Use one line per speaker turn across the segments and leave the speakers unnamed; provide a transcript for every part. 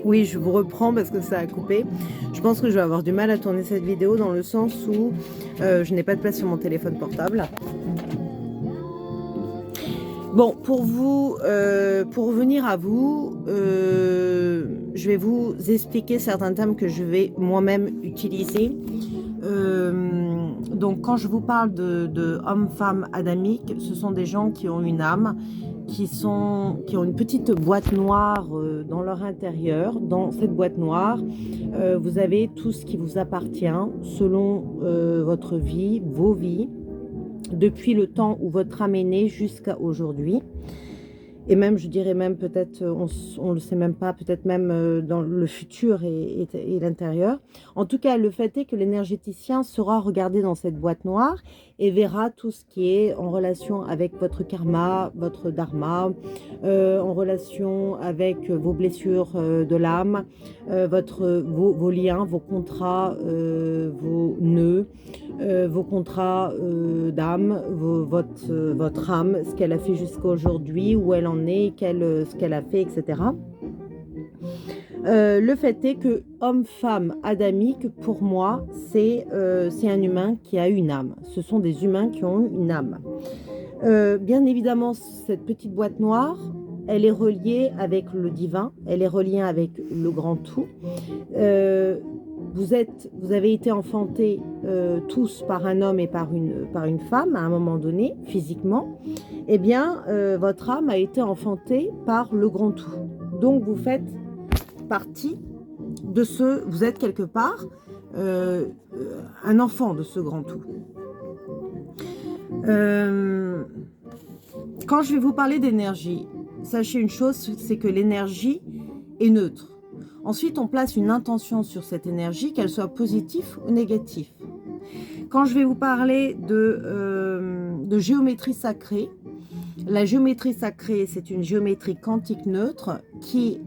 Oui, je vous reprends parce que ça a coupé. Je pense que je vais avoir du mal à tourner cette vidéo dans le sens où je n'ai pas de place sur mon téléphone portable. Bon, pour revenir à vous, je vais vous expliquer certains termes que je vais moi-même utiliser. Donc, quand je vous parle de hommes-femmes adamiques, ce sont des gens qui ont une âme, qui ont une petite boîte noire dans leur intérieur. Dans cette boîte noire, vous avez tout ce qui vous appartient selon votre vie, vos vies, depuis le temps où votre âme est née jusqu'à aujourd'hui. Et même, je dirais même peut-être, on ne le sait même pas, peut-être même dans le futur et l'intérieur. En tout cas, le fait est que l'énergéticien saura regarder dans cette boîte noire et verra tout ce qui est en relation avec votre karma, votre dharma, en relation avec vos blessures de l'âme, vos liens, vos contrats, vos nœuds, vos contrats d'âme, votre âme, ce qu'elle a fait jusqu'à aujourd'hui, où elle en est, ce qu'elle a fait, etc. Le fait est que homme-femme adamique, pour moi, c'est un humain qui a une âme. Ce sont des humains qui ont une âme. Bien évidemment, cette petite boîte noire, elle est reliée avec le divin, elle est reliée avec le grand tout. Vous avez été enfantés tous par un homme et par une femme à un moment donné, physiquement. Eh bien, votre âme a été enfantée par le grand tout. Donc, vous faites partie de vous êtes quelque part un enfant de ce grand tout. Quand je vais vous parler d'énergie, sachez une chose, c'est que l'énergie est neutre. Ensuite, on place une intention sur cette énergie, qu'elle soit positive ou négative. Quand je vais vous parler de géométrie sacrée, la géométrie sacrée, c'est une géométrie quantique neutre qui,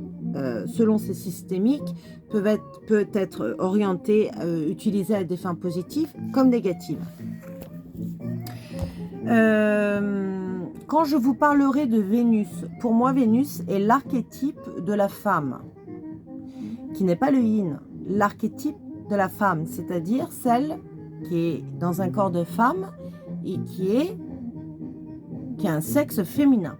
selon ces systémiques, peut être orientée, utilisée à des fins positives comme négatives. Quand je vous parlerai de Vénus, pour moi, Vénus est l'archétype de la femme, qui n'est pas le yin, l'archétype de la femme, c'est-à-dire celle qui est dans un corps de femme et qui a un sexe féminin.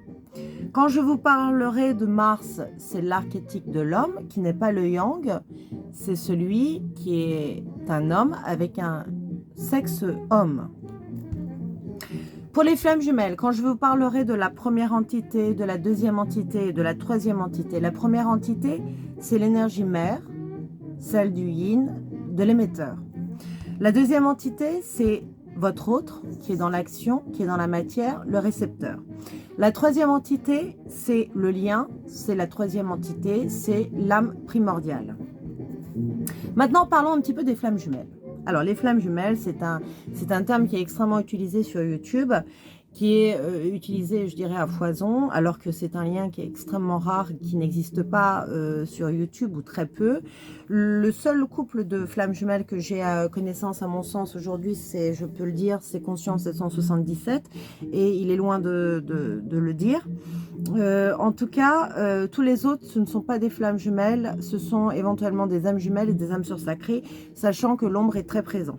Quand je vous parlerai de Mars, c'est l'archétype de l'homme, qui n'est pas le yang, c'est celui qui est un homme avec un sexe homme. Pour les flammes jumelles, quand je vous parlerai de la première entité, de la deuxième entité et de la troisième entité, la première entité, c'est l'énergie mère, celle du yin, de l'émetteur. La deuxième entité, c'est votre autre, qui est dans l'action, qui est dans la matière, le récepteur. La troisième entité, c'est le lien, c'est la troisième entité, c'est l'âme primordiale. Maintenant, parlons un petit peu des flammes jumelles. Alors, les flammes jumelles, c'est un terme qui est extrêmement utilisé sur YouTube, qui est utilisé, je dirais, à foison, alors que c'est un lien qui est extrêmement rare, qui n'existe pas sur YouTube ou très peu. Le seul couple de flammes jumelles que j'ai à connaissance, à mon sens, aujourd'hui, c'est, je peux le dire, c'est Conscience 777, et il est loin de le dire. En tout cas, tous les autres, ce ne sont pas des flammes jumelles, ce sont éventuellement des âmes jumelles et des âmes sœurs sacrées, sachant que l'ombre est très présent.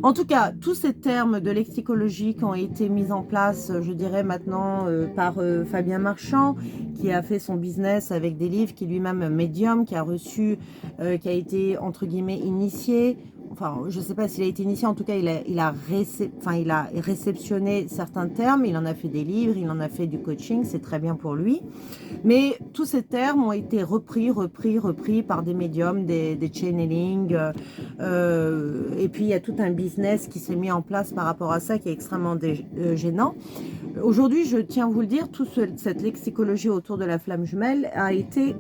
En tout cas, tous ces termes de lexicologie qui ont été mis en place, je dirais maintenant, par Fabien Marchand, qui a fait son business avec des livres, qui est lui-même médium, qui a reçu, qui a été, entre guillemets, initié. Enfin, je ne sais pas s'il a été initié, en tout cas, il a réceptionné certains termes, il en a fait des livres, il en a fait du coaching, c'est très bien pour lui. Mais tous ces termes ont été repris par des médiums, des channeling, et puis il y a tout un business qui s'est mis en place par rapport à ça qui est extrêmement gênant. Aujourd'hui, je tiens à vous le dire, toute cette lexicologie autour de la flamme jumelle a été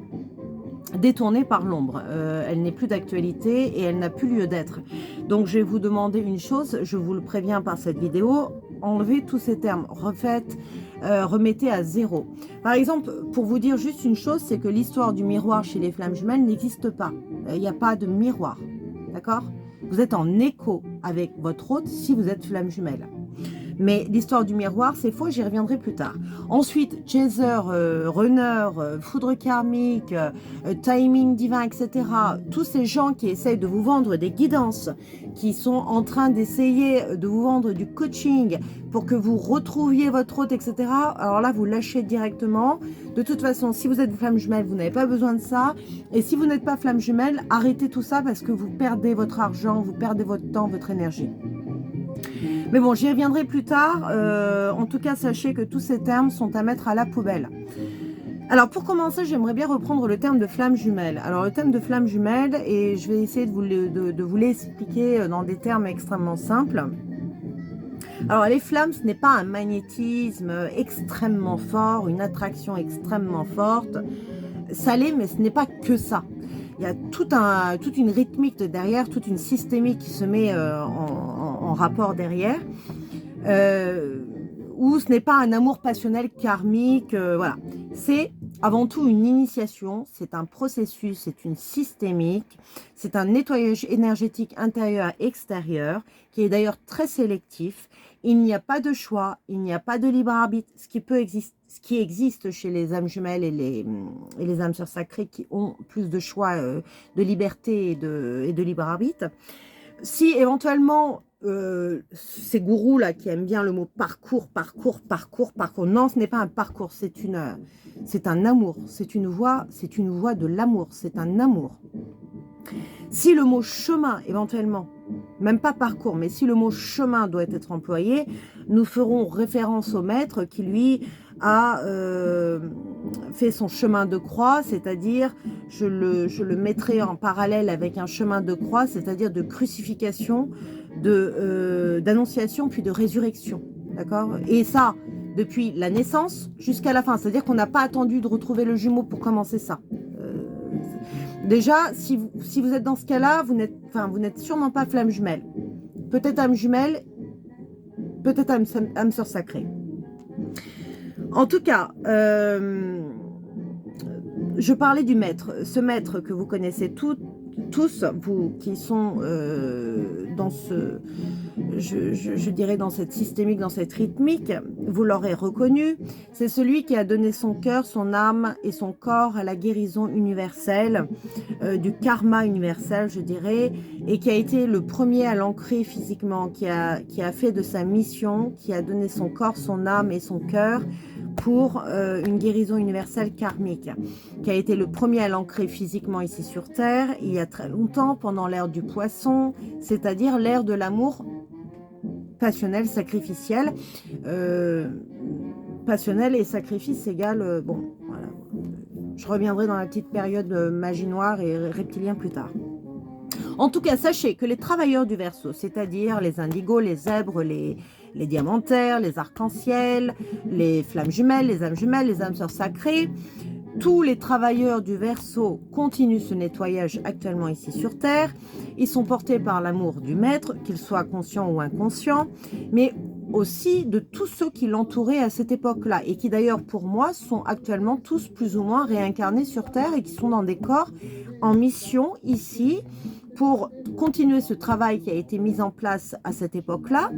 détournée par l'ombre. Elle n'est plus d'actualité et elle n'a plus lieu d'être. Donc je vais vous demander une chose, je vous le préviens par cette vidéo, enlevez tous ces termes, remettez à zéro. Par exemple, pour vous dire juste une chose, c'est que l'histoire du miroir chez les flammes jumelles n'existe pas. Il n'y a pas de miroir, d'accord? Vous êtes en écho avec votre hôte si vous êtes flamme jumelle. Mais l'histoire du miroir, c'est faux, j'y reviendrai plus tard. Ensuite, chaser, runner, foudre karmique, timing divin, etc. Tous ces gens qui essayent de vous vendre des guidances, qui sont en train d'essayer de vous vendre du coaching pour que vous retrouviez votre hôte, etc. Alors là, vous lâchez directement. De toute façon, si vous êtes flamme jumelle, vous n'avez pas besoin de ça. Et si vous n'êtes pas flamme jumelle, arrêtez tout ça parce que vous perdez votre argent, vous perdez votre temps, votre énergie. Mais bon, j'y reviendrai plus tard. En tout cas, sachez que tous ces termes sont à mettre à la poubelle. Alors, pour commencer, j'aimerais bien reprendre le terme de flamme jumelle. Alors, le terme de flamme jumelle, et je vais essayer de vous l'expliquer dans des termes extrêmement simples. Alors, les flammes, ce n'est pas un magnétisme extrêmement fort, une attraction extrêmement forte. Ça l'est, mais ce n'est pas que ça. Il y a toute une rythmique derrière, toute une systémique qui se met en rapport derrière, où ce n'est pas un amour passionnel karmique, voilà. C'est avant tout une initiation, c'est un processus, c'est une systémique, c'est un nettoyage énergétique intérieur-extérieur, qui est d'ailleurs très sélectif. Il n'y a pas de choix, il n'y a pas de libre arbitre, ce qui existe chez les âmes jumelles et les âmes sœurs sacrées qui ont plus de choix, de liberté et de libre arbitre. Si éventuellement, ces gourous-là qui aiment bien le mot parcours, non, ce n'est pas un parcours, c'est un amour, c'est une voie de l'amour, c'est un amour. Si le mot chemin, éventuellement, même pas parcours, mais si le mot chemin doit être employé, nous ferons référence au maître qui, lui, a fait son chemin de croix, c'est-à-dire, je le mettrai en parallèle avec un chemin de croix, c'est-à-dire de crucifixion, d'annonciation, puis de résurrection. D'accord? Et ça, depuis la naissance jusqu'à la fin. C'est-à-dire qu'on n'a pas attendu de retrouver le jumeau pour commencer ça. Déjà, si vous êtes dans ce cas-là, vous n'êtes sûrement pas flamme jumelle. Peut-être âme jumelle, peut-être âme sœur sacrée. En tout cas, je parlais du maître. Ce maître que vous connaissez tous, vous qui sont dans je dirais dans cette systémique, dans cette rythmique, vous l'aurez reconnu. C'est celui qui a donné son cœur, son âme et son corps à la guérison universelle, du karma universel, je dirais, et qui a été le premier à l'ancrer physiquement, qui a fait de sa mission, qui a donné son corps, son âme et son cœur pour une guérison universelle karmique, qui a été le premier à l'ancrer physiquement ici sur Terre, il y a très longtemps, pendant l'ère du poisson, c'est-à-dire l'ère de l'amour passionnel, sacrificiel. Passionnel et sacrifice égale, bon, voilà. Je reviendrai dans la petite période magie noire et reptilien plus tard. En tout cas, sachez que les travailleurs du Verseau, c'est-à-dire les indigos, les zèbres, les diamantaires, les arcs-en-ciel, les flammes jumelles, les âmes sœurs sacrées, tous les travailleurs du Verseau continuent ce nettoyage actuellement ici sur Terre. Ils sont portés par l'amour du maître, qu'ils soient conscients ou inconscients, mais aussi de tous ceux qui l'entouraient à cette époque-là et qui d'ailleurs pour moi sont actuellement tous plus ou moins réincarnés sur Terre et qui sont dans des corps en mission ici pour continuer ce travail qui a été mis en place à cette époque-là.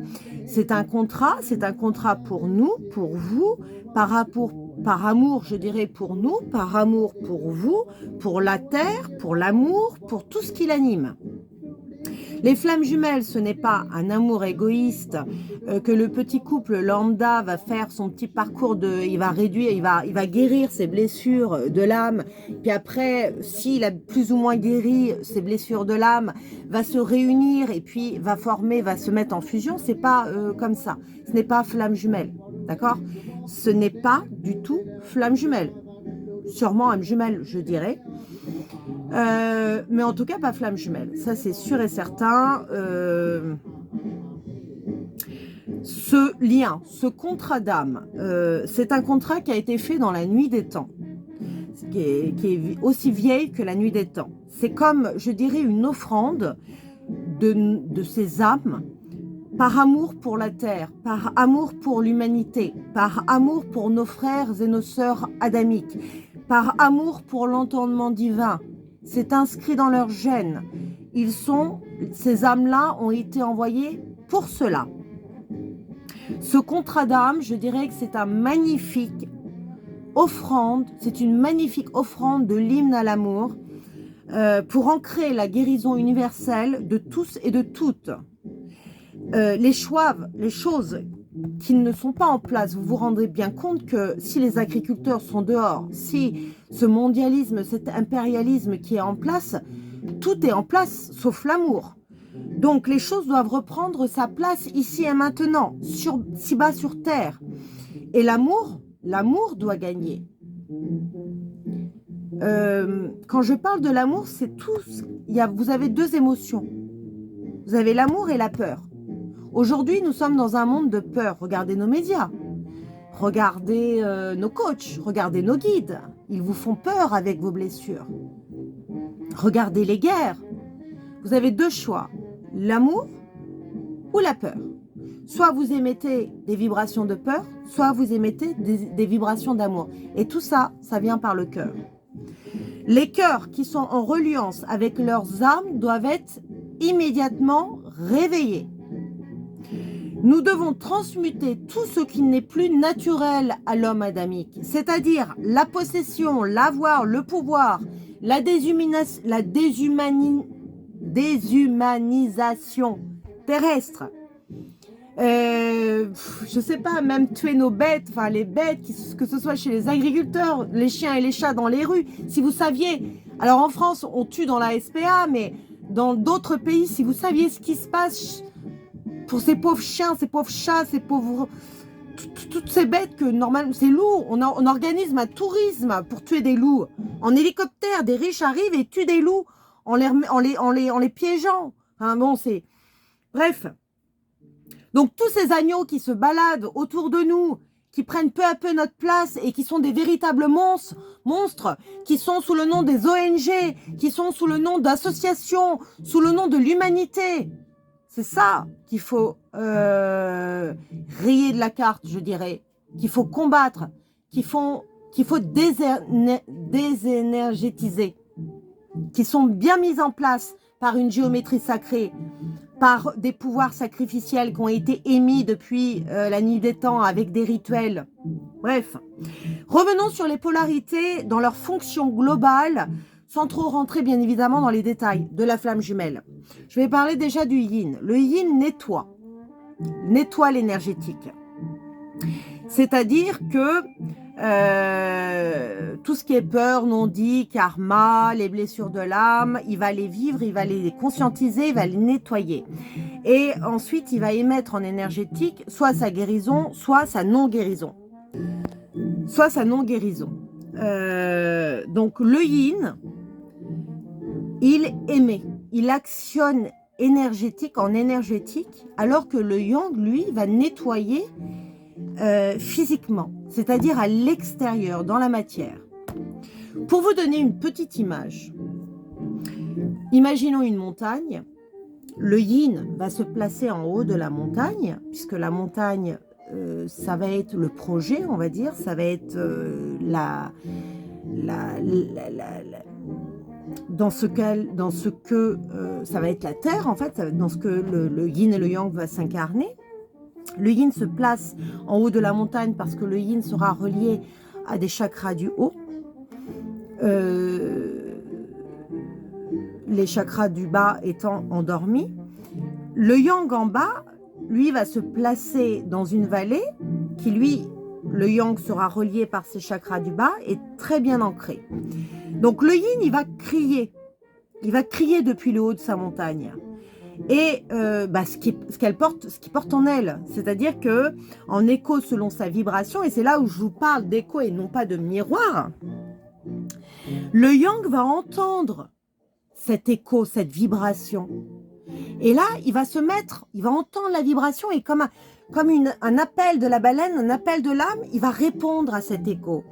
C'est un contrat pour nous, pour vous, par amour, je dirais, pour nous, par amour pour vous, pour la Terre, pour l'amour, pour tout ce qui l'anime. Les flammes jumelles, ce n'est pas un amour égoïste que le petit couple lambda va faire son petit parcours il va réduire, il va guérir ses blessures de l'âme. Puis après, s'il a plus ou moins guéri ses blessures de l'âme, va se réunir et puis va se mettre en fusion. C'est pas comme ça. Ce n'est pas flamme jumelle, d'accord? Ce n'est pas du tout flamme jumelle. Sûrement âme jumelle, je dirais. Mais en tout cas, pas flamme jumelle. Ça, c'est sûr et certain. Ce lien, ce contrat d'âme, c'est un contrat qui a été fait dans la nuit des temps, qui est aussi vieille que la nuit des temps. C'est comme, je dirais, une offrande de ces âmes par amour pour la terre, par amour pour l'humanité, par amour pour nos frères et nos sœurs adamiques, par amour pour l'entendement divin. C'est inscrit dans leur gène. Ces âmes-là ont été envoyées pour cela. Ce contrat d'âme, je dirais que c'est un magnifique offrande, c'est une magnifique offrande de l'hymne à l'amour pour ancrer la guérison universelle de tous et de toutes. Les choses qui ne sont pas en place, vous vous rendrez bien compte que si les agriculteurs sont dehors, si ce mondialisme, cet impérialisme qui est en place, tout est en place sauf l'amour. Donc les choses doivent reprendre sa place ici et maintenant, si bas sur terre. Et l'amour doit gagner. Quand je parle de l'amour, c'est tout. Vous avez deux émotions. Vous avez l'amour et la peur. Aujourd'hui, nous sommes dans un monde de peur. Regardez nos médias, regardez nos coachs, regardez nos guides. Ils vous font peur avec vos blessures. Regardez les guerres. Vous avez deux choix, l'amour ou la peur. Soit vous émettez des vibrations de peur, soit vous émettez des vibrations d'amour. Et tout ça, ça vient par le cœur. Les cœurs qui sont en reliance avec leurs âmes doivent être immédiatement réveillés. Nous devons transmuter tout ce qui n'est plus naturel à l'homme adamique, c'est-à-dire la possession, l'avoir, le pouvoir, la déshumanisation terrestre. Je sais pas, même tuer nos bêtes, enfin les bêtes, que ce soit chez les agriculteurs, les chiens et les chats dans les rues. Si vous saviez, alors en France on tue dans la SPA, mais dans d'autres pays, si vous saviez ce qui se passe pour ces pauvres chiens, ces pauvres chats, ces pauvres... Toutes ces bêtes que normalement, ces loups, on organise un tourisme pour tuer des loups. En hélicoptère, des riches arrivent et tuent des loups en les piégeant. Enfin bon, c'est... Bref. Donc tous ces agneaux qui se baladent autour de nous, qui prennent peu à peu notre place et qui sont des véritables monstres, qui sont sous le nom des ONG, qui sont sous le nom d'associations, sous le nom de l'humanité. C'est ça qu'il faut rayer de la carte, je dirais, qu'il faut combattre, qu'il faut désénergétiser, qui sont bien mises en place par une géométrie sacrée, par des pouvoirs sacrificiels qui ont été émis depuis la nuit des temps avec des rituels. Bref, revenons sur les polarités dans leur fonction globale, sans trop rentrer bien évidemment dans les détails de la flamme jumelle. Je vais parler déjà du yin. Le yin nettoie l'énergétique. C'est-à-dire que tout ce qui est peur, non-dit, karma, les blessures de l'âme, il va les vivre, il va les conscientiser, il va les nettoyer. Et ensuite, il va émettre en énergétique soit sa guérison, soit sa non-guérison. Donc le yin, il émet, il actionne énergétique en énergétique, alors que le yang, lui, va nettoyer physiquement, c'est-à-dire à l'extérieur, dans la matière. Pour vous donner une petite image, imaginons une montagne. Le yin va se placer en haut de la montagne, puisque la montagne, ça va être le projet, on va dire, ça va être dans ce que ça va être la terre, en fait, dans ce que le yin et le yang va s'incarner. Le yin se place en haut de la montagne parce que le yin sera relié à des chakras du haut. Les chakras du bas étant endormis. Le yang en bas, lui, va se placer dans une vallée qui, lui, le yang sera relié par ses chakras du bas et très bien ancré. Donc le yin, il va crier depuis le haut de sa montagne. Et ce qui porte en elle, c'est-à-dire que en écho selon sa vibration, et c'est là où je vous parle d'écho et non pas de miroir, le yang va entendre cet écho, cette vibration. Et là, il va entendre la vibration et comme un appel de la baleine, un appel de l'âme, il va répondre à cet écho.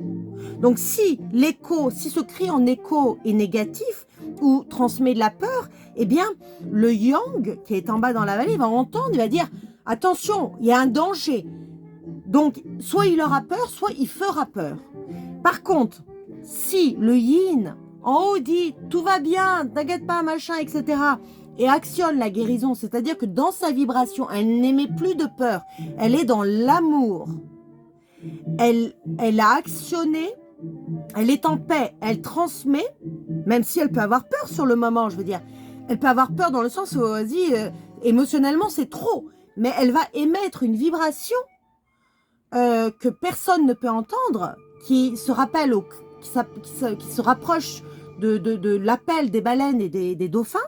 Donc si ce cri en écho est négatif ou transmet de la peur, eh bien le yang qui est en bas dans la vallée va entendre, il va dire attention, il y a un danger. Donc soit il aura peur, soit il fera peur. Par contre, si le yin en haut dit tout va bien, t'inquiète pas, machin, etc. et actionne la guérison, c'est-à-dire que dans sa vibration, elle n'émet plus de peur, elle est dans l'amour. Elle a actionné, elle est en paix, elle transmet, même si elle peut avoir peur sur le moment, je veux dire. Elle peut avoir peur dans le sens où, vas-y, émotionnellement, c'est trop. Mais elle va émettre une vibration que personne ne peut entendre, qui se rappelle, qui se rapproche de l'appel des baleines et des dauphins,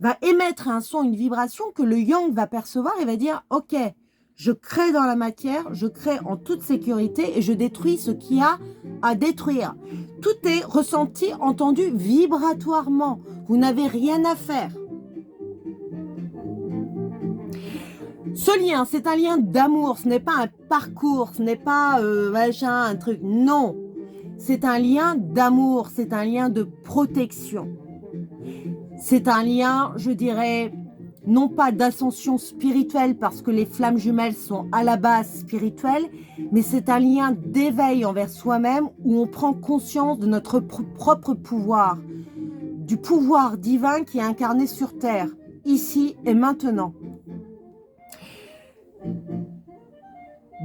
va émettre un son, une vibration que le yang va percevoir et va dire « Ok, je crée dans la matière, je crée en toute sécurité et je détruis ce qu'il y a à détruire. » Tout est ressenti, entendu vibratoirement. Vous n'avez rien à faire. Ce lien, c'est un lien d'amour, ce n'est pas un parcours, ce n'est pas machin, un truc. Non, c'est un lien d'amour, c'est un lien de protection. C'est un lien, je dirais, non pas d'ascension spirituelle parce que les flammes jumelles sont à la base spirituelles, mais c'est un lien d'éveil envers soi-même où on prend conscience de notre propre pouvoir, du pouvoir divin qui est incarné sur Terre, ici et maintenant.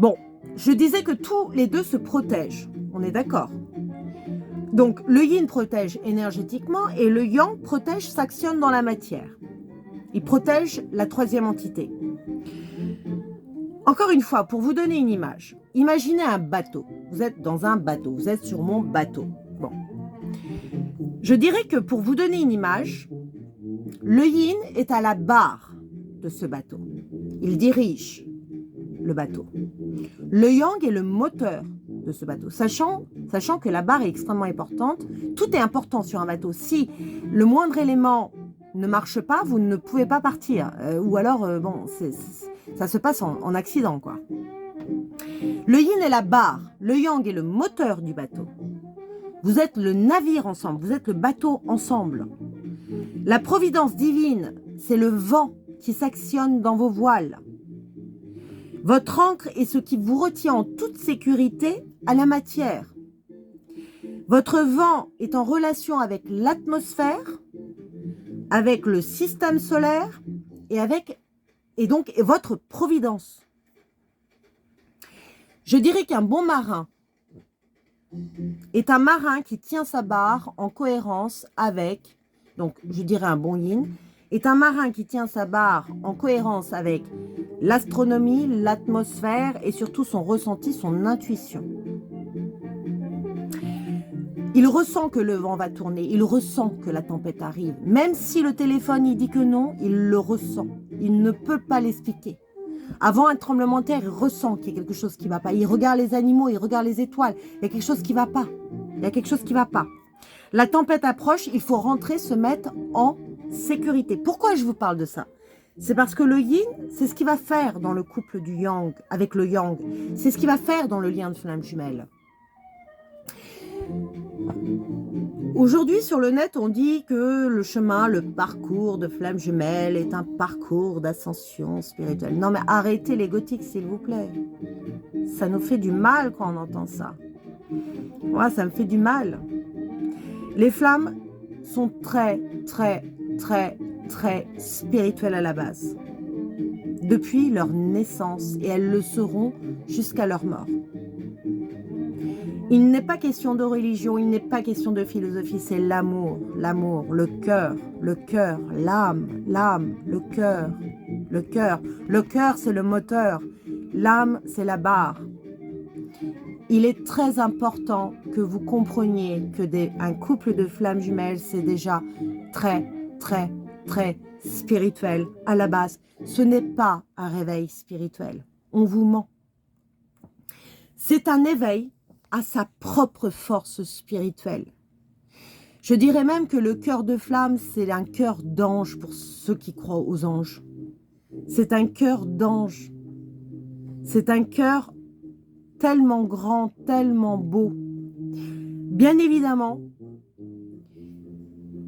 Bon, je disais que tous les deux se protègent, on est d'accord. Donc, le yin protège énergétiquement et le yang protège, s'actionne dans la matière. Il protège la troisième entité. Encore une fois, pour vous donner une image, imaginez un bateau. Vous êtes dans un bateau, vous êtes sur mon bateau. Bon. Je dirais que pour vous donner une image, le yin est à la barre de ce bateau. Il dirige le bateau. Le yang est le moteur de ce bateau, sachant que la barre est extrêmement importante. Tout est important sur un bateau. Si le moindre élément ne marche pas, vous ne pouvez pas partir. Ou alors, bon, ça se passe en accident, quoi. Le yin est la barre, le yang est le moteur du bateau. Vous êtes le navire ensemble, vous êtes le bateau ensemble. La providence divine, c'est le vent qui s'actionne dans vos voiles. Votre ancre est ce qui vous retient en toute sécurité à la matière. Votre vent est en relation avec l'atmosphère, avec le système solaire et donc votre providence. Je dirais qu'un bon marin est un marin qui tient sa barre en cohérence avec, donc je dirais un bon yin, est un marin qui tient sa barre en cohérence avec l'astronomie, l'atmosphère et surtout son ressenti, son intuition. Il ressent que le vent va tourner, il ressent que la tempête arrive. Même si le téléphone il dit que non, il le ressent. Il ne peut pas l'expliquer. Avant un tremblement de terre, il ressent qu'il y a quelque chose qui ne va pas. Il regarde les animaux, il regarde les étoiles. Il y a quelque chose qui ne va pas. Il y a quelque chose qui ne va pas. La tempête approche, il faut rentrer, se mettre en sécurité. Pourquoi je vous parle de ça? C'est parce que le yin, c'est ce qu'il va faire dans le couple du yang, avec le yang. C'est ce qu'il va faire dans le lien de flamme jumelle. Aujourd'hui, sur le net, on dit que le chemin, le parcours de flamme jumelle est un parcours d'ascension spirituelle. Non, mais arrêtez les gothiques, s'il vous plaît. Ça nous fait du mal quand on entend ça. Moi, ça me fait du mal. Les flammes sont très, très, très, très spirituelles à la base. Depuis leur naissance, et elles le seront jusqu'à leur mort. Il n'est pas question de religion, il n'est pas question de philosophie, c'est l'amour, l'amour, le cœur, l'âme, le cœur, le cœur. Le cœur, c'est le moteur, l'âme, c'est la barre. Il est très important que vous compreniez que un couple de flammes jumelles, c'est déjà très, très, très spirituel à la base. Ce n'est pas un réveil spirituel, on vous ment. C'est un éveil à sa propre force spirituelle. Je dirais même que le cœur de flamme, c'est un cœur d'ange pour ceux qui croient aux anges. C'est un cœur d'ange. C'est un cœur tellement grand, tellement beau. Bien évidemment,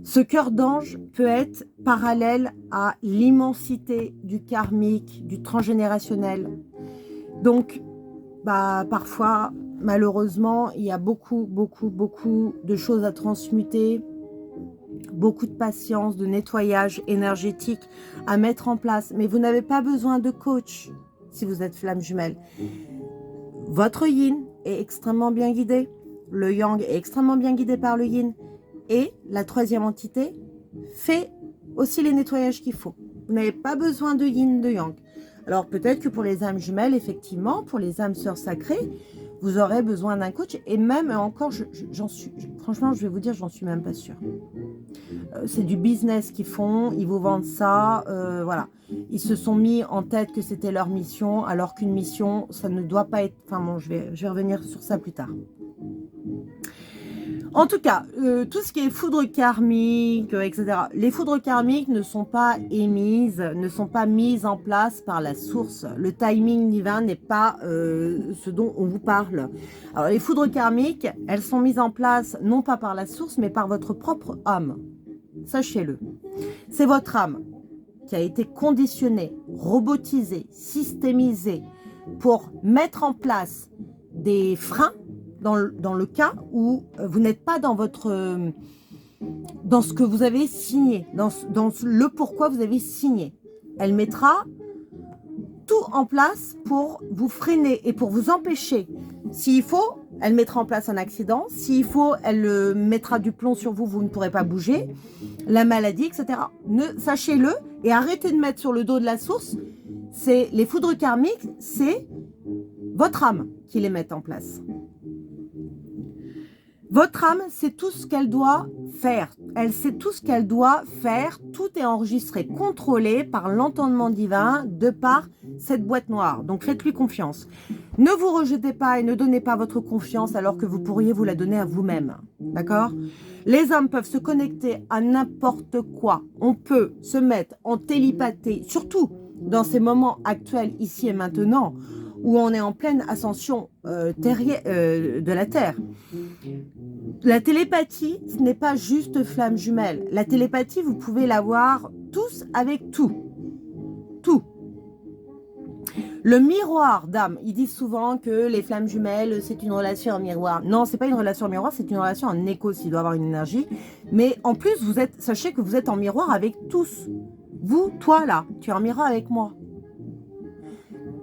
ce cœur d'ange peut être parallèle à l'immensité du karmique, du transgénérationnel. Donc, parfois, malheureusement, il y a beaucoup de choses à transmuter. beaucoup de patience, de nettoyage énergétique à mettre en place. Mais vous n'avez pas besoin de coach si vous êtes flamme jumelle. Votre yin est extrêmement bien guidé. Le yang est extrêmement bien guidé par le yin. Et la troisième entité fait aussi les nettoyages qu'il faut. Vous n'avez pas besoin de yin, de yang. Alors peut-être que pour les âmes jumelles, effectivement, pour les âmes sœurs sacrées, vous aurez besoin d'un coach. Et même encore, franchement, je vais vous dire, j'en suis même pas sûre. C'est du business qu'ils font, ils vous vendent ça, voilà. Ils se sont mis en tête que c'était leur mission, alors qu'une mission, ça ne doit pas être... Enfin bon, je vais revenir sur ça plus tard. En tout cas, tout ce qui est foudre karmique, etc. Les foudres karmiques ne sont pas émises, ne sont pas mises en place par la source. Le timing divin n'est pas ce dont on vous parle. Alors, les foudres karmiques, elles sont mises en place non pas par la source, mais par votre propre âme. Sachez-le. C'est votre âme qui a été conditionnée, robotisée, systémisée pour mettre en place des freins dans le cas où vous n'êtes pas dans ce que vous avez signé, dans le pourquoi vous avez signé. Elle mettra tout en place pour vous freiner et pour vous empêcher. S'il faut, elle mettra en place un accident. S'il faut, elle mettra du plomb sur vous, vous ne pourrez pas bouger. La maladie, etc. Sachez-le et arrêtez de mettre sur le dos de la source. Les foudres karmiques, c'est votre âme qui les met en place. Votre âme, c'est tout ce qu'elle doit faire. Elle sait tout ce qu'elle doit faire. Tout est enregistré, contrôlé par l'entendement divin de par cette boîte noire. Donc, faites-lui confiance. Ne vous rejetez pas et ne donnez pas votre confiance alors que vous pourriez vous la donner à vous-même. D'accord ? Les âmes peuvent se connecter à n'importe quoi. On peut se mettre en télépathie, surtout dans ces moments actuels, ici et maintenant, où on est en pleine ascension de la Terre. La télépathie, ce n'est pas juste flamme jumelle. La télépathie, vous pouvez l'avoir tous avec tout. Tout. Le miroir d'âme, ils disent souvent que les flammes jumelles, c'est une relation en miroir. Non, c'est pas une relation en miroir, c'est une relation en écho, s'il doit avoir une énergie. Mais en plus, sachez que vous êtes en miroir avec tous. Vous, toi là, tu es en miroir avec moi.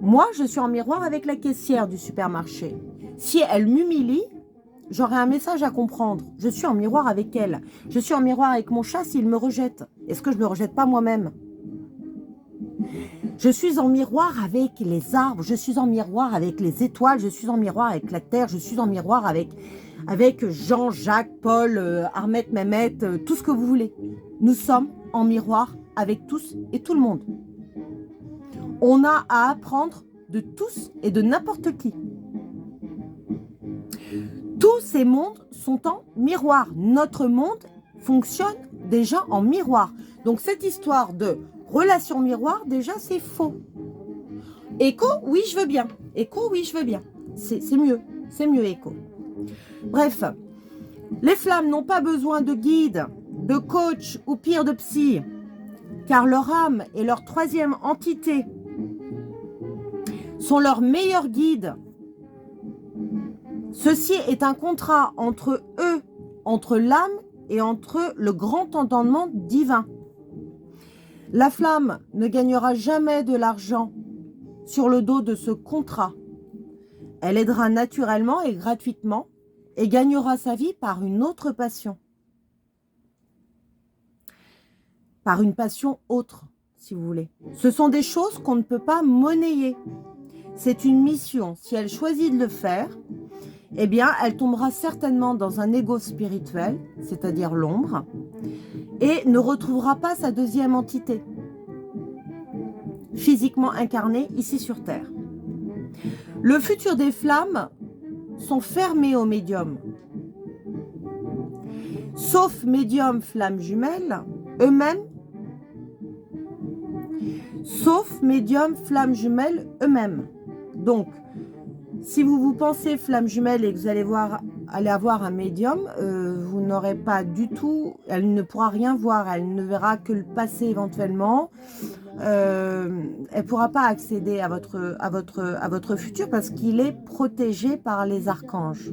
Moi, je suis en miroir avec la caissière du supermarché. Si elle m'humilie, j'aurai un message à comprendre. Je suis en miroir avec elle. Je suis en miroir avec mon chat s'il me rejette. Est-ce que je ne me rejette pas moi-même? Je suis en miroir avec les arbres. Je suis en miroir avec les étoiles. Je suis en miroir avec la terre. Je suis en miroir avec Jean, Jacques, Paul, Ahmed, Mehmet, tout ce que vous voulez. Nous sommes en miroir avec tous et tout le monde. On a à apprendre de tous et de n'importe qui. Tous ces mondes sont en miroir. Notre monde fonctionne déjà en miroir. Donc cette histoire de relation miroir, déjà c'est faux. Écho, oui je veux bien. Écho, oui je veux bien. C'est mieux. C'est mieux écho. Bref, les flammes n'ont pas besoin de guide, de coach ou pire de psy. Car leur âme et leur troisième entité sont leurs meilleurs guides. Ceci est un contrat entre eux, entre l'âme et entre le grand entendement divin. La flamme ne gagnera jamais de l'argent sur le dos de ce contrat. Elle aidera naturellement et gratuitement et gagnera sa vie par une autre passion. Par une passion autre, si vous voulez. Ce sont des choses qu'on ne peut pas monnayer. C'est une mission. Si elle choisit de le faire, eh bien, elle tombera certainement dans un ego spirituel, c'est-à-dire l'ombre, et ne retrouvera pas sa deuxième entité, physiquement incarnée ici sur Terre. Le futur des flammes sont fermés aux médiums. Sauf médiums flammes jumelles, eux-mêmes, sauf médiums flammes jumelles eux-mêmes. Donc, si vous pensez flamme jumelle et que vous allez avoir un médium, vous n'aurez pas du tout, elle ne pourra rien voir, elle ne verra que le passé éventuellement. Elle ne pourra pas accéder à votre futur parce qu'il est protégé par les archanges.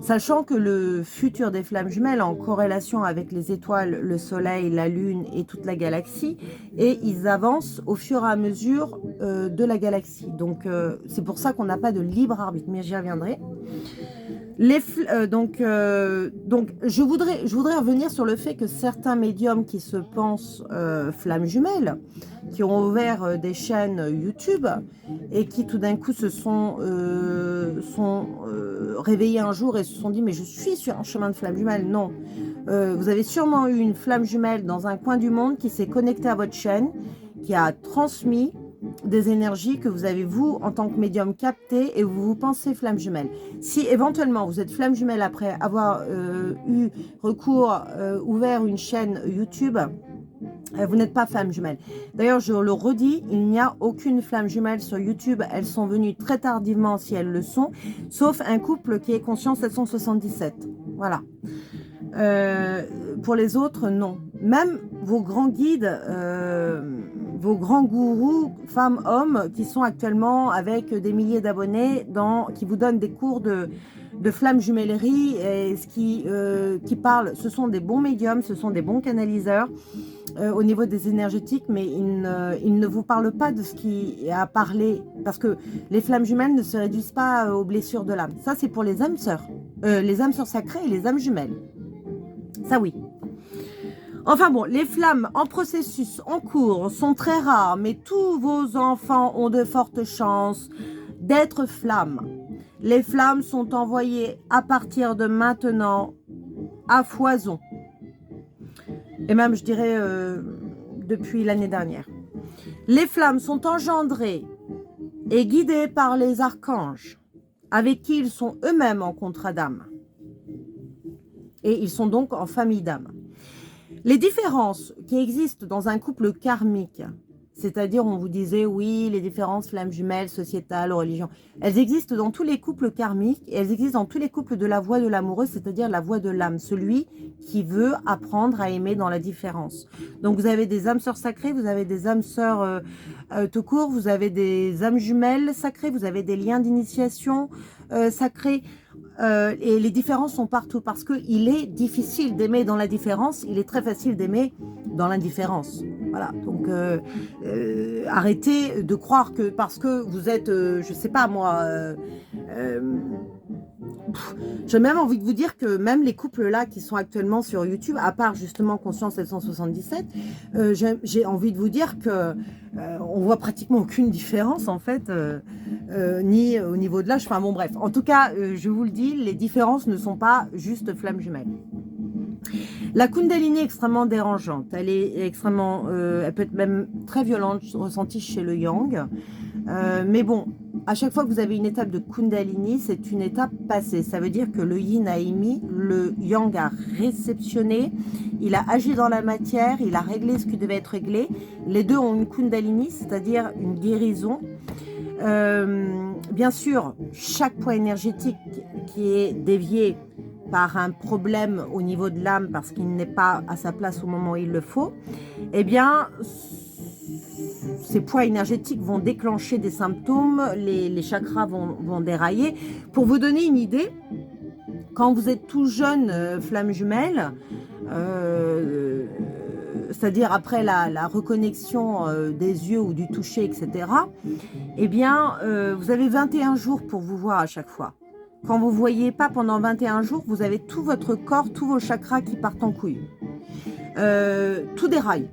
Sachant que le futur des flammes jumelles est en corrélation avec les étoiles, le soleil, la lune et toute la galaxie, et ils avancent au fur et à mesure de la galaxie. Donc c'est pour ça qu'on n'a pas de libre arbitre, mais j'y reviendrai. Donc je voudrais revenir sur le fait que certains médiums qui se pensent flammes jumelles, qui ont ouvert des chaînes YouTube et qui tout d'un coup se sont réveillés un jour et se sont dit mais je suis sur un chemin de flamme jumelle. Non, vous avez sûrement eu une flamme jumelle dans un coin du monde qui s'est connectée à votre chaîne, qui a transmis des énergies que vous avez vous en tant que médium capté et vous vous pensez flamme jumelle. Si éventuellement vous êtes flamme jumelle après avoir eu recours, ouvert une chaîne YouTube, vous n'êtes pas flamme jumelle. D'ailleurs, je le redis, il n'y a aucune flamme jumelle sur YouTube. Elles sont venues très tardivement si elles le sont, sauf un couple qui est conscient 777. Voilà. Pour les autres, non. Même vos grands guides, vos grands gourous, femmes, hommes, qui sont actuellement avec des milliers d'abonnés, qui vous donnent des cours de flamme jumellerie, et qui parlent, ce sont des bons médiums, ce sont des bons canaliseurs au niveau des énergétiques, mais ils ne vous parlent pas de ce qui est à parler, parce que les flammes jumelles ne se réduisent pas aux blessures de l'âme. Ça, c'est pour les âmes sœurs sacrées et les âmes jumelles. Ça, oui. Enfin bon, les flammes en processus, en cours, sont très rares, mais tous vos enfants ont de fortes chances d'être flammes. Les flammes sont envoyées à partir de maintenant à foison. Et même, je dirais, depuis l'année dernière. Les flammes sont engendrées et guidées par les archanges, avec qui ils sont eux-mêmes en contrat d'âme. Et ils sont donc en famille d'âme. Les différences qui existent dans un couple karmique, c'est-à-dire on vous disait oui, les différences flammes jumelles, sociétales, religion, elles existent dans tous les couples karmiques et elles existent dans tous les couples de la voie de l'amoureux, c'est-à-dire la voie de l'âme, celui qui veut apprendre à aimer dans la différence. Donc vous avez des âmes sœurs sacrées, vous avez des âmes sœurs tout court, vous avez des âmes jumelles sacrées, vous avez des liens d'initiation sacrés. Et les différences sont partout parce qu'il est difficile d'aimer dans la différence, il est très facile d'aimer dans l'indifférence. Voilà, donc arrêtez de croire que parce que vous êtes, je sais pas moi, j'ai même envie de vous dire que même les couples là qui sont actuellement sur YouTube, à part justement Conscience 777, j'ai envie de vous dire que on voit pratiquement aucune différence en fait, ni au niveau de l'âge. Enfin bon bref, en tout cas, je vous le dis, les différences ne sont pas juste flammes jumelles. La Kundalini est extrêmement dérangeante. Elle est extrêmement, elle peut être même très violente, ressentie chez le Yang. Mais bon, à chaque fois que vous avez une étape de Kundalini, c'est une étape passée. Ça veut dire que le Yin a émis, le Yang a réceptionné, il a agi dans la matière, il a réglé ce qui devait être réglé. Les deux ont une Kundalini, c'est-à-dire une guérison. Bien sûr, chaque point énergétique qui est dévié par un problème au niveau de l'âme parce qu'il n'est pas à sa place au moment où il le faut, eh bien, ces poids énergétiques vont déclencher des symptômes, les chakras vont dérailler. Pour vous donner une idée, quand vous êtes tout jeune, flamme jumelle, c'est-à-dire après la reconnexion des yeux ou du toucher, etc., eh bien, vous avez 21 jours pour vous voir à chaque fois. Quand vous ne voyez pas pendant 21 jours, vous avez tout votre corps, tous vos chakras qui partent en couille. Tout déraille.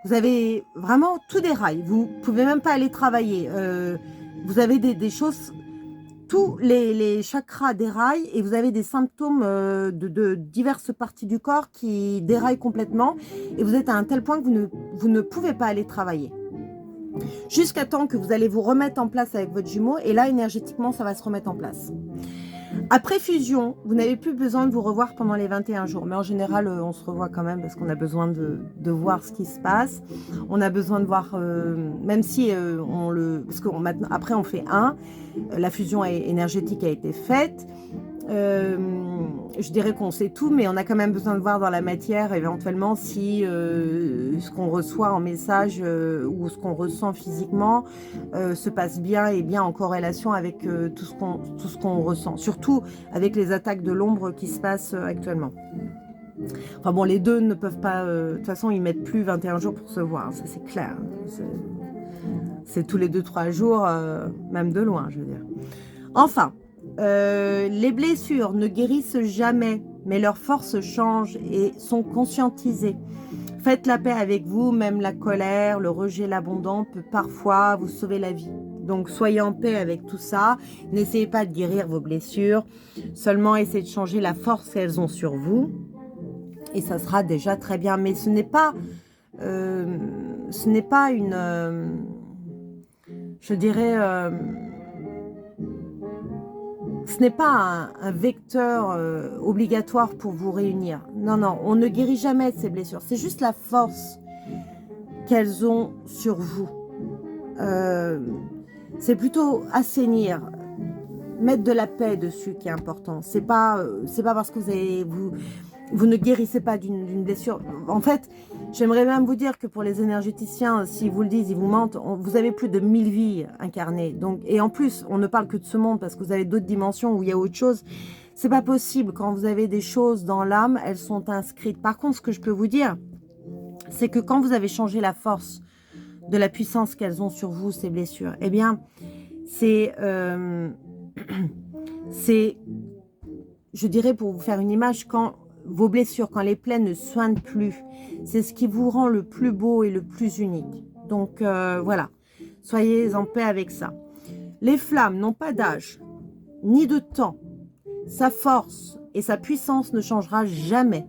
Vous avez vraiment tout déraille. Vous ne pouvez même pas aller travailler. Vous avez des choses... Tous les chakras déraillent et vous avez des symptômes de diverses parties du corps qui déraillent complètement. Et vous êtes à un tel point que vous ne pouvez pas aller travailler. Jusqu'à temps que vous allez vous remettre en place avec votre jumeau. Et là, énergétiquement, ça va se remettre en place. Après fusion, vous n'avez plus besoin de vous revoir pendant les 21 jours. Mais en général, on se revoit quand même parce qu'on a besoin de voir ce qui se passe. On a besoin de voir, même si parce que maintenant, après on fait la fusion énergétique a été faite. je dirais qu'on sait tout, mais on a quand même besoin de voir dans la matière éventuellement si ce qu'on reçoit en message ou ce qu'on ressent physiquement se passe bien et bien en corrélation avec tout ce qu'on ressent. Surtout avec les attaques de l'ombre qui se passent actuellement. Enfin bon, les deux ne peuvent pas... de toute façon, ils mettent plus 21 jours pour se voir, ça c'est clair. C'est tous les 2-3 jours, même de loin, je veux dire. Enfin... les blessures ne guérissent jamais, mais leurs forces changent et sont conscientisées. Faites la paix avec vous, même la colère, le rejet, l'abandon peut parfois vous sauver la vie. Donc soyez en paix avec tout ça, n'essayez pas de guérir vos blessures, seulement essayez de changer la force qu'elles ont sur vous, et ça sera déjà très bien. Mais ce n'est pas une... je dirais... ce n'est pas un vecteur obligatoire pour vous réunir. Non, non, on ne guérit jamais de ces blessures. C'est juste la force qu'elles ont sur vous. C'est plutôt assainir, mettre de la paix dessus qui est important. C'est pas parce que vous ne guérissez pas d'une blessure. En fait, j'aimerais même vous dire que pour les énergéticiens, s'ils vous le disent, ils vous mentent, vous avez plus de 1000 vies incarnées. Donc, et en plus, on ne parle que de ce monde parce que vous avez d'autres dimensions où il y a autre chose. C'est pas possible. Quand vous avez des choses dans l'âme, elles sont inscrites. Par contre, ce que je peux vous dire, c'est que quand vous avez changé la force de la puissance qu'elles ont sur vous, ces blessures, eh bien, c'est, je dirais pour vous faire une image, quand vos blessures, quand les plaies ne soignent plus, c'est ce qui vous rend le plus beau et le plus unique. Donc voilà, soyez en paix avec ça. Les flammes n'ont pas d'âge, ni de temps. Sa force et sa puissance ne changera jamais.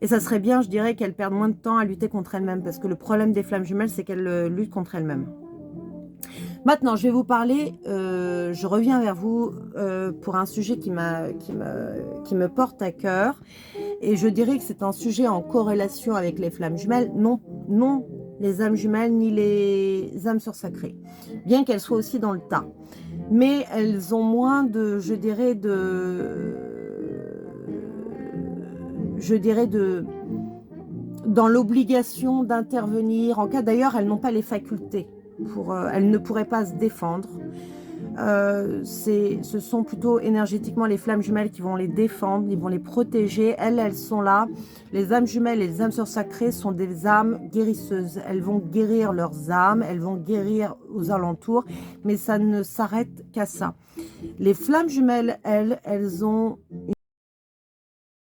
Et ça serait bien, je dirais, qu'elles perdent moins de temps à lutter contre elles-mêmes, parce que le problème des flammes jumelles, c'est qu'elles luttent contre elles-mêmes. Maintenant, je vais vous parler, je reviens vers vous pour un sujet qui me porte à cœur. Et je dirais que c'est un sujet en corrélation avec les flammes jumelles, non les âmes jumelles ni les âmes sœurs sacrées, bien qu'elles soient aussi dans le tas. Mais elles ont moins de, je dirais, dans l'obligation d'intervenir. En cas d'ailleurs, elles n'ont pas les facultés. Elles ne pourraient pas se défendre. Ce sont plutôt énergétiquement les flammes jumelles qui vont les défendre, ils vont les protéger. Elles sont là. Les âmes jumelles et les âmes sœurs sacrées sont des âmes guérisseuses. Elles vont guérir leurs âmes, elles vont guérir aux alentours, mais ça ne s'arrête qu'à ça. Les flammes jumelles, elles ont